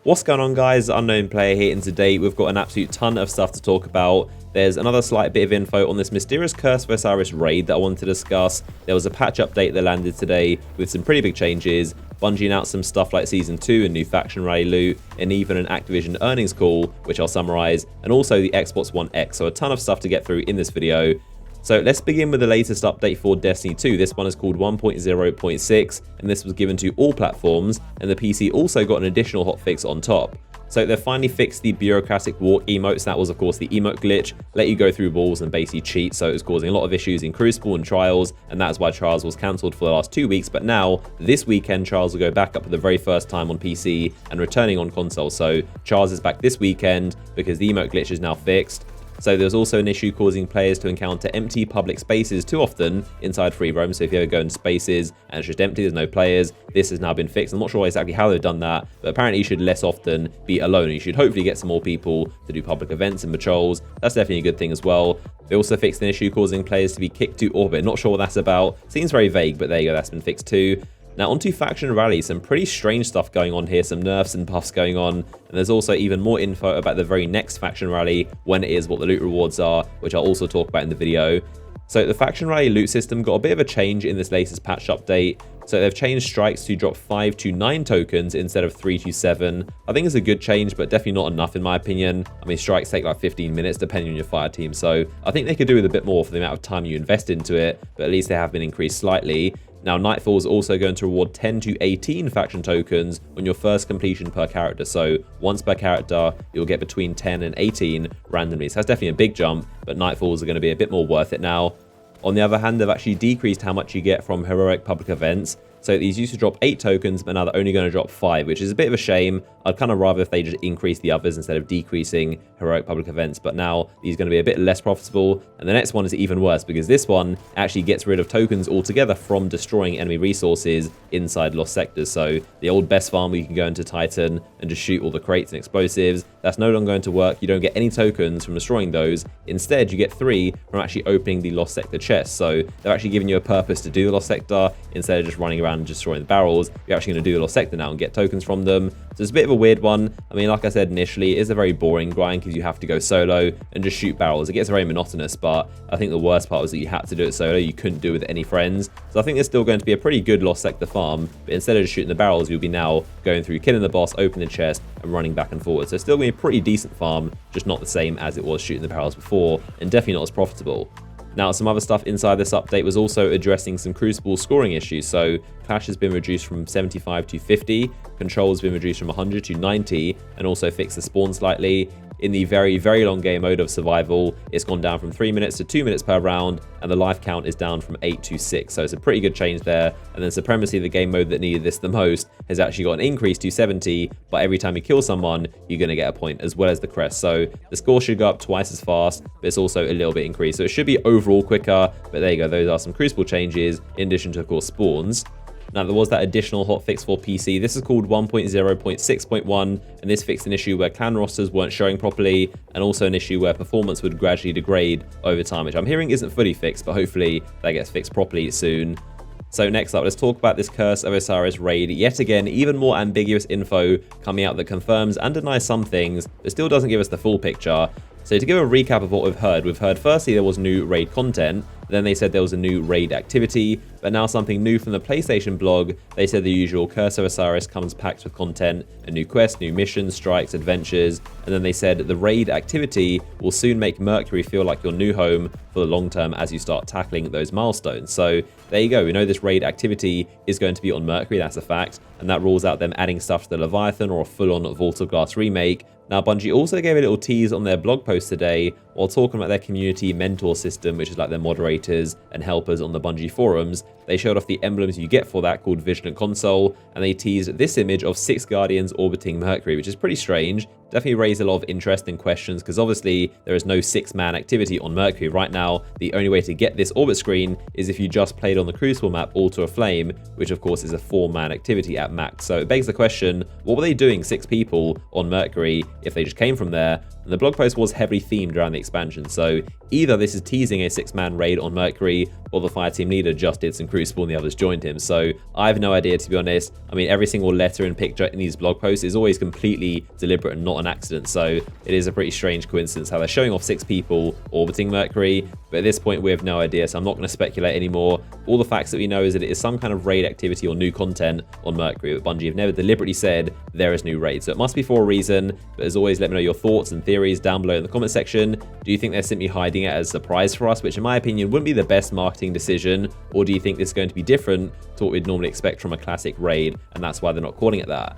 What's going on, guys? Unknown Player here, and today we've got an absolute ton of stuff to talk about. There's another slight bit of info on this mysterious Curse of Osiris raid that I wanted to discuss. There was a patch update that landed today with some pretty big changes. Bungie announced some stuff like Season 2 and new faction rally loot, and even an Activision earnings call, which I'll summarize, and also the Xbox One X, so a ton of stuff to get through in this video. So let's begin with the latest update for Destiny 2. This one is called 1.0.6, and this was given to all platforms, and the PC also got an additional hotfix on top. So they've finally fixed the bureaucratic walk emotes. That was of course the emote glitch, let you go through walls and basically cheat, so it was causing a lot of issues in Crucible and Trials, and that's why Trials was cancelled for the last 2 weeks. But now, this weekend, Trials will go back up for the very first time on PC and returning on console. So Trials is back this weekend because the emote glitch is now fixed. So there's also an issue causing players to encounter empty public spaces too often inside free roam. So if you ever go in spaces and it's just empty, there's no players, this has now been fixed. I'm not sure exactly how they've done that, but apparently you should less often be alone. You should hopefully get some more people to do public events and patrols. That's definitely a good thing as well. They also fixed an issue causing players to be kicked to orbit. Not sure what that's about. Seems very vague, but there you go, that's been fixed too. Now onto faction rally, some pretty strange stuff going on here, some nerfs and buffs going on, and there's also even more info about the very next faction rally, when it is, what the loot rewards are, which I'll also talk about in the video. So the faction rally loot system got a bit of a change in this latest patch update. So they've changed strikes to drop 5 to 9 tokens instead of 3 to 7. I think it's a good change, but definitely not enough in my opinion. I mean, strikes take like 15 minutes depending on your fire team, so I think they could do with a bit more for the amount of time you invest into it, but at least they have been increased slightly. Now, Nightfall is also going to reward 10 to 18 faction tokens on your first completion per character. So once per character, you'll get between 10 and 18 randomly. So that's definitely a big jump, but Nightfalls are going to be a bit more worth it now. On the other hand, they've actually decreased how much you get from heroic public events. So these used to drop 8 tokens, but now they're only going to drop 5, which is a bit of a shame. I'd kind of rather if they just increase the others instead of decreasing heroic public events, but now these are going to be a bit less profitable. And the next one is even worse because this one actually gets rid of tokens altogether from destroying enemy resources inside lost sectors. So the old best farm where you can go into Titan and just shoot all the crates and explosives, that's no longer going to work. You don't get any tokens from destroying those. Instead, you get 3 from actually opening the lost sector chest. So they're actually giving you a purpose to do the lost sector instead of just running around and destroying the barrels. You're actually going to do the lost sector now and get tokens from them. So it's a bit of a weird one. I mean, like I said initially, it is a very boring grind because you have to go solo and just shoot barrels. It gets very monotonous, but I think the worst part was that you had to do it solo. You couldn't do it with any friends. So I think there's still going to be a pretty good lost sector farm, but instead of just shooting the barrels, you'll be now going through killing the boss, opening the chest, and running back and forward. So it's still going to be a pretty decent farm, just not the same as it was shooting the barrels before, and definitely not as profitable. Now, some other stuff inside this update was also addressing some Crucible scoring issues. So Clash has been reduced from 75 to 50, Control has been reduced from 100 to 90, and also fixed the spawn slightly. In the very, very long game mode of Survival, it's gone down from 3 minutes to 2 minutes per round, and the life count is down from 8 to 6. So it's a pretty good change there. And then Supremacy, the game mode that needed this the most, has actually got an increase to 70, but every time you kill someone, you're going to get a point, as well as the crest. So the score should go up twice as fast, but it's also a little bit increased. So it should be overall quicker, but there you go. Those are some Crucible changes, in addition to, of course, spawns. Now, there was that additional hotfix for PC. This is called 1.0.6.1, and this fixed an issue where clan rosters weren't showing properly, and also an issue where performance would gradually degrade over time, which I'm hearing isn't fully fixed, but hopefully that gets fixed properly soon. So next up, let's talk about this Curse of Osiris raid. Yet again, even more ambiguous info coming out that confirms and denies some things, but still doesn't give us the full picture. So to give a recap of what we've heard firstly there was new raid content, then they said there was a new raid activity, but now something new from the PlayStation blog. They said the usual Curse of Osiris comes packed with content, a new quest, new missions, strikes, adventures, and then they said the raid activity will soon make Mercury feel like your new home for the long term as you start tackling those milestones. So there you go, we know this raid activity is going to be on Mercury, that's a fact, and that rules out them adding stuff to the Leviathan or a full-on Vault of Glass remake. Now, Bungie also gave a little tease on their blog post today while talking about their community mentor system, which is like their moderators and helpers on the Bungie forums. They showed off the emblems you get for that called Vigilant Console, and they teased this image of 6 Guardians orbiting Mercury, which is pretty strange. definitely raised a lot of interesting questions because obviously there is no 6-man activity on Mercury right now. The only way to get this orbit screen is if you just played on the Crucible map All to a Flame, which of course is a 4-man activity at max. So it begs the question, what were they doing 6 people on Mercury if they just came from there? And the blog post was heavily themed around the expansion, so either this is teasing a 6-man raid on Mercury, or the fireteam leader just did some Crucible and the others joined him. So I have no idea, to be honest. I mean, every single letter and picture in these blog posts is always completely deliberate and not an accident, so it is a pretty strange coincidence how they're showing off 6 people orbiting Mercury, but at this point we have no idea, so I'm not going to speculate anymore. All the facts that we know is that it is some kind of raid activity or new content on Mercury, but Bungie have never deliberately said there is new raid, so it must be for a reason. But as always, let me know your thoughts and theories down below in the comment section. Do you think they're simply hiding it as a surprise for us, which in my opinion wouldn't be the best marketing decision, or do you think this is going to be different to what we'd normally expect from a classic raid, and that's why they're not calling it that?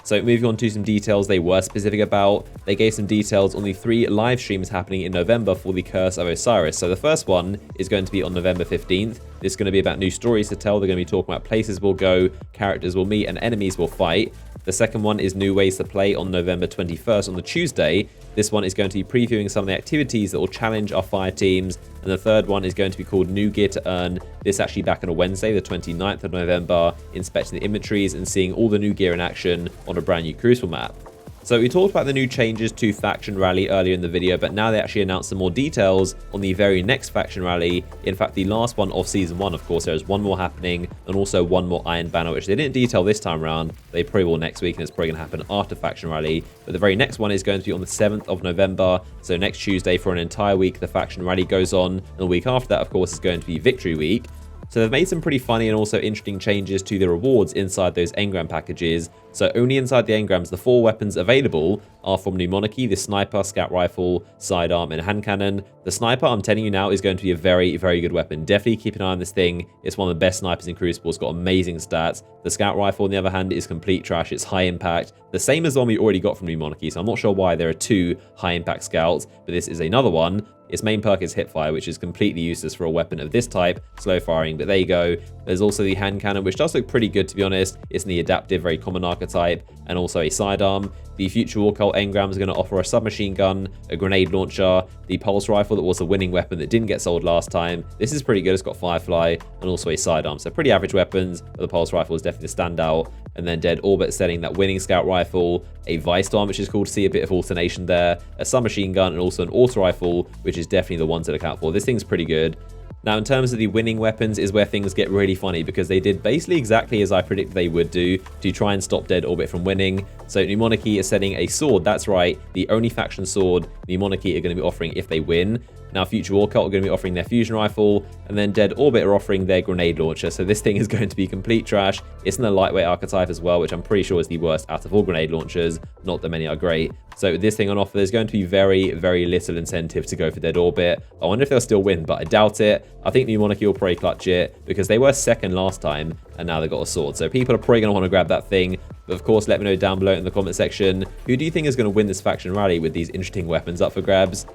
So moving on to some details they were specific about, they gave some details on the 3 live streams happening in November for the Curse of Osiris. So the first one is going to be on November 15th. This is going to be about new stories to tell. They're going to be talking about places we'll go, characters we'll meet, and enemies we'll fight. The second one is new ways to play on November 21st on the Tuesday. This one is going to be previewing some of the activities that will challenge our fire teams. And the third one is going to be called New Gear to Earn. This actually back on a Wednesday, the 29th of November, inspecting the inventories and seeing all the new gear in action on a brand new Crucible map. So we talked about the new changes to Faction Rally earlier in the video, but now they actually announced some more details on the very next Faction Rally. In fact, the last one of Season 1, of course, there's one more happening, and also one more Iron Banner, which they didn't detail this time around. They probably will next week, and it's probably going to happen after Faction Rally. But the very next one is going to be on the 7th of November, so next Tuesday for an entire week, the Faction Rally goes on. And the week after that, of course, is going to be Victory Week. So they've made some pretty funny and also interesting changes to the rewards inside those engram packages. So only inside the engrams, the 4 weapons available are from New Monarchy: the sniper, scout rifle, sidearm, and hand cannon. The sniper, I'm telling you now, is going to be a very, very good weapon. Definitely keep an eye on this thing. It's one of the best snipers in Crucible. It's got amazing stats. The scout rifle, on the other hand, is complete trash. It's high impact, the same as the one we already got from New Monarchy. So I'm not sure why there are 2 high impact scouts, but this is another one. Its main perk is hipfire, which is completely useless for a weapon of this type, slow firing, but there you go. There's also the hand cannon, which does look pretty good, to be honest. It's in the adaptive, very common archetype, and also a sidearm. The future war cult engrams are going to offer a submachine gun, a grenade launcher, the pulse rifle that was the winning weapon that didn't get sold last time. This is pretty good. It's got firefly and also a sidearm, so pretty average weapons, but the pulse rifle is definitely the standout. And then Dead Orbit setting that winning scout rifle, a vice storm, which is cool to see a bit of alternation there, a submachine gun, and also an auto rifle, which is definitely the one to look out for. This thing's pretty good. Now, in terms of the winning weapons is where things get really funny, because they did basically exactly as I predicted they would do to try and stop Dead Orbit from winning. So New Monarchy is setting a sword. That's right, the only faction sword New Monarchy are going to be offering if they win. Now, Future War Cult are going to be offering their fusion rifle, and then Dead Orbit are offering their grenade launcher. So this thing is going to be complete trash. It's in the lightweight archetype as well, which I'm pretty sure is the worst out of all grenade launchers. Not that many are great. So with this thing on offer, there's going to be very, very little incentive to go for Dead Orbit. I wonder if they'll still win, but I doubt it. I think New Monarchy will probably clutch it, because they were second last time, and now they've got a sword. So people are probably going to want to grab that thing. But of course, let me know down below in the comment section, who do you think is going to win this faction rally with these interesting weapons up for grabs?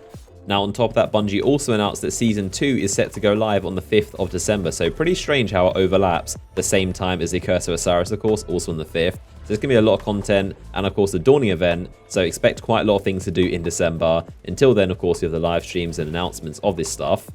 Now, on top of that, Bungie also announced that Season 2 is set to go live on the 5th of December, so pretty strange how it overlaps the same time as the Curse of Osiris, of course, also on the 5th. So there's going to be a lot of content, and of course the Dawning event, so expect quite a lot of things to do in December. Until then, of course, you have the live streams and announcements of this stuff.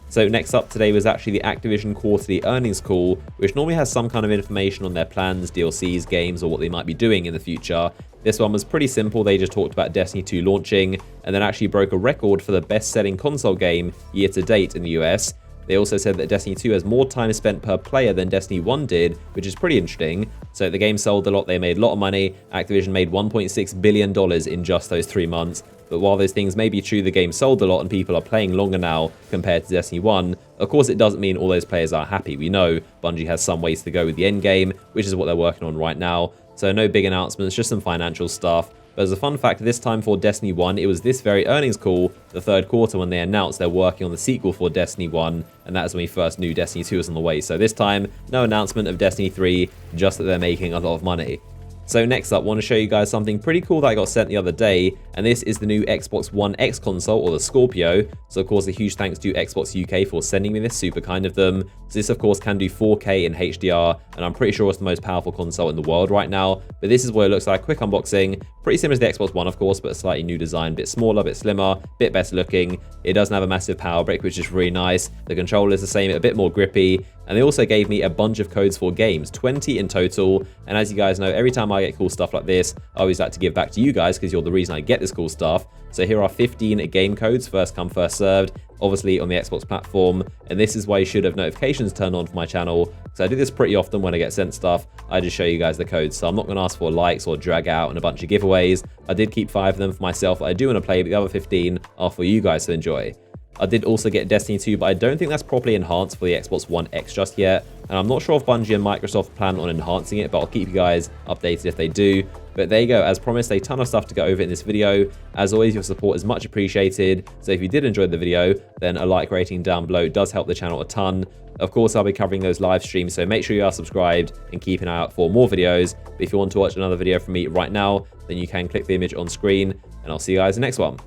So next up today was actually the Activision quarterly earnings call, which normally has some kind of information on their plans, DLCs, games, or what they might be doing in the future. This one was pretty simple. They just talked about Destiny 2 launching, and then actually broke a record for the best-selling console game year to date in the US. They also said that Destiny 2 has more time spent per player than Destiny 1 did, which is pretty interesting. So the game sold a lot, they made a lot of money. Activision made $1.6 billion in just those 3 months. But while those things may be true, the game sold a lot and people are playing longer now compared to Destiny 1, of course it doesn't mean all those players are happy. We know Bungie has some ways to go with the end game, which is what they're working on right now. So no big announcements, just some financial stuff. But as a fun fact, this time for Destiny 1, it was this very earnings call, the third quarter, when they announced they're working on the sequel for Destiny 1, and that is when we first knew Destiny 2 was on the way. So this time, no announcement of Destiny 3, just that they're making a lot of money. So next up, I want to show you guys something pretty cool that I got sent the other day, and this is the new Xbox One X console, or the Scorpio. So of course, a huge thanks to Xbox UK for sending me this, super kind of them. So this of course can do 4K in HDR, and I'm pretty sure it's the most powerful console in the world right now. But this is what it looks like, quick unboxing. Pretty similar to the Xbox One of course, but a slightly new design, bit smaller, bit slimmer, bit better looking. It doesn't have a massive power brick, which is really nice. The controller is the same, a bit more grippy. And they also gave me a bunch of codes for games, 20 in total. And as you guys know, every time I get cool stuff like this, I always like to give back to you guys because you're the reason I get this cool stuff. So here are 15 game codes, first come, first served, obviously on the Xbox platform. And this is why you should have notifications turned on for my channel, because I do this pretty often when I get sent stuff. I just show you guys the codes. So I'm not going to ask for likes or drag out and a bunch of giveaways. I did keep 5 of them for myself that I do want to play, but the other 15 are for you guys to enjoy. I did also get Destiny 2, but I don't think that's properly enhanced for the Xbox One X just yet. And I'm not sure if Bungie and Microsoft plan on enhancing it, but I'll keep you guys updated if they do. But there you go, as promised, a ton of stuff to go over in this video. As always, your support is much appreciated. So if you did enjoy the video, then a like rating down below does help the channel a ton. Of course, I'll be covering those live streams, so make sure you are subscribed and keep an eye out for more videos. But if you want to watch another video from me right now, then you can click the image on screen, and I'll see you guys in the next one.